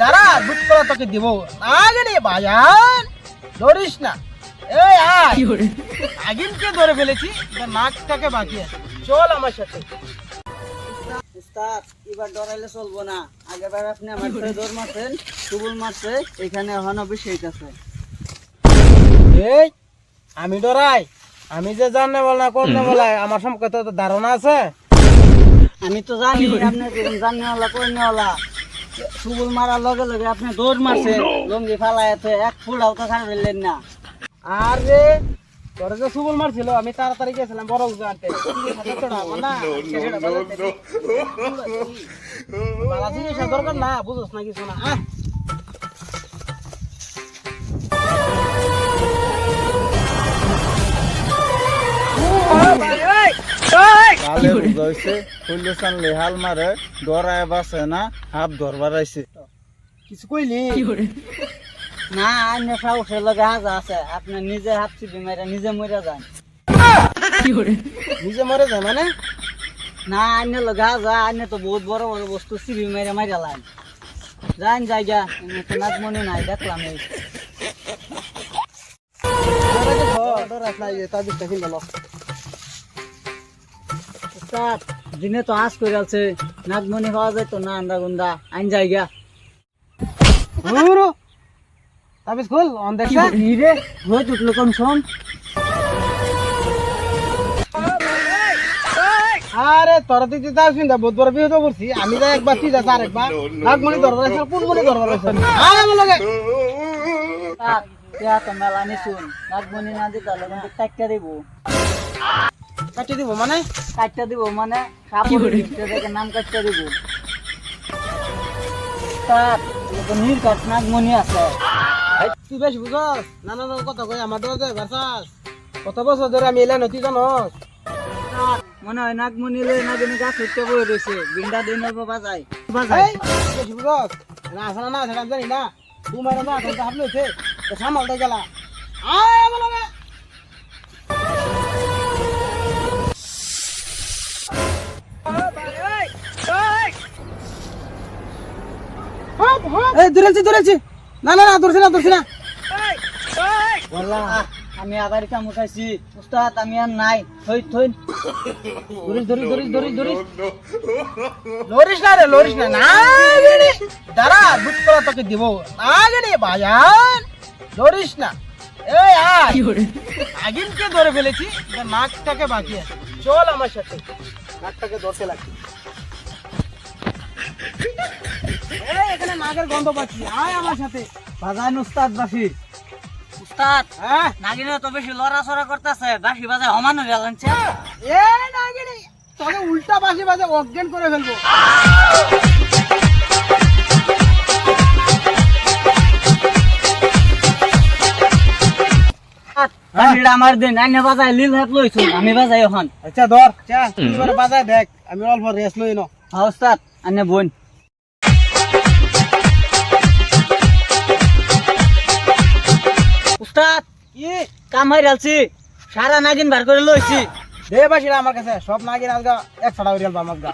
দাঁড়া দুধ করা তোকে দিব নাগিনি ভাইজান ধরিস না। এই আয় নাগিনকে ধরে ফেলেছি, নাকটাকে বাকি আছে, চল আমার সাথে। উস্তাদ এবার ডরাইলে চলবো না, আগেরবার আপনি আমার সাথে দৌড় মারছেন, টুবুল মারছে, এখানে এখন অভিষেক আছে। এই আমি ডরাই? আমি যে জানে বলা করতে বলা আমার সম্পর্কে তো ধারণা আছে। আমি তো জানি আপনি কিরকম জানিওয়ালা কইনেওয়ালা, টুবুল মারার লগে লগে আপনি দৌড় মারছেন, লঙ্গি ফালাইতে এক ফুটাও তো খারাপ ফেললেন না। আরে তোরা যে সুবল মারছিল আমি তাড়াতাড়ি গেছিলাম বড় উজানতে বালা জিনিস দরকার না, বুঝোস না কিছু না। হাল মারে ডরায় বাসে না, হাত ধরবার আইছে। কিছু কইলি? না অন্য সাহসের লগে হাজা আছে, আপনি নিজে হাত চিপে মেরে নিজে মরে যান। নিজে মরে যায় মানে? না অন্য লগে হাজা, অন্য তো বহুত বড় বড় বস্তু চিপে মেরে মাইরা লাইন যান জায়গা, নাচ মনে নাই দেখলাম। এই উস্তাদ দিনে তো আজ করে আছে, নাগমণি পাওয়া যায় তো না, আন্দা গুন্দা আইন জায়গা। তাবিজ খুল অন দেখছ রে হয়ে উঠলো কম সম। আরে তোরা তুই দিতে আসবি না, বহুত বড় বিপদ করছি আমি। যাই একবার তুই যাস আরেকবার, নাগমণি দরবার আছে, কোনমণি দরবার আছে। আয় আমার লগে মেলা নিশুন, নাগমণি না দিতে হলে কিন্তু কাটটা দিব। কাটি দিব মানে? কাটটা দিব মানে কাপড় দেখে নাম কাটটা দিব। তার নির্ঘাত নাগমণি আছে। তুই বেশ বুঝস না না কথা কই আমার দরজা ভার্সাস কত বছর ধরে আমি এলা নতি জানস। মনে হয় নাগমণি লই নাগিনী গাছ উঠতে বই রয়েছে, বিন্ডা দিন বাজাই বেশ বুঝস না আসলে না সেটা জানি না। তোমার না এখন হাত লইছে তো সামাল দে গেলা। আয় আমার লগে এই ধরেছি না না না ধরছি না আমি আবার কাম উঠাইছি উস্তাদ, আমি আর নাই। থই থই লরিস না রে, লরিস না নাগিনি দাঁড়া দুধ করা তোকে দিব নাগিনি ভাইজান লরিস না। এই আয় নাগিনকে ধরে ফেলেছি, নাকটাকে বাকি আছে, চল আমার সাথে। নাকটাকে ধরতে লাগছে, এখানে নাগের গন্ধ পাচ্ছি, আয় আমার সাথে। বাজান উস্তাদ বাসি। উস্তাদ হ্যাঁ নাগিনে তো বেশি লড়াচড়া করতেছে, বাসি বাজায় সমান হয়ে গেছে। এ নাগিনি তোকে উল্টা বাসি বাজে অজ্ঞান করে ফেলবো। আমার দিন আইনে বাজায় লীল হাত লইছো, আমি বাজাই এখন। আচ্ছা ধর তুই বাজায় দেখ, আমি অল্প রেস্ট লই না। হ্যাঁ উস্তাদ আইনে বোন। উস্তাদ কি কাম হয়ে যাচ্ছি, সারা নাগিন বার করে লইছি। দে বাসিরা আমার কাছে সব নাগিন আজগা এক ছাড়া হইয়াল বা আমার গা।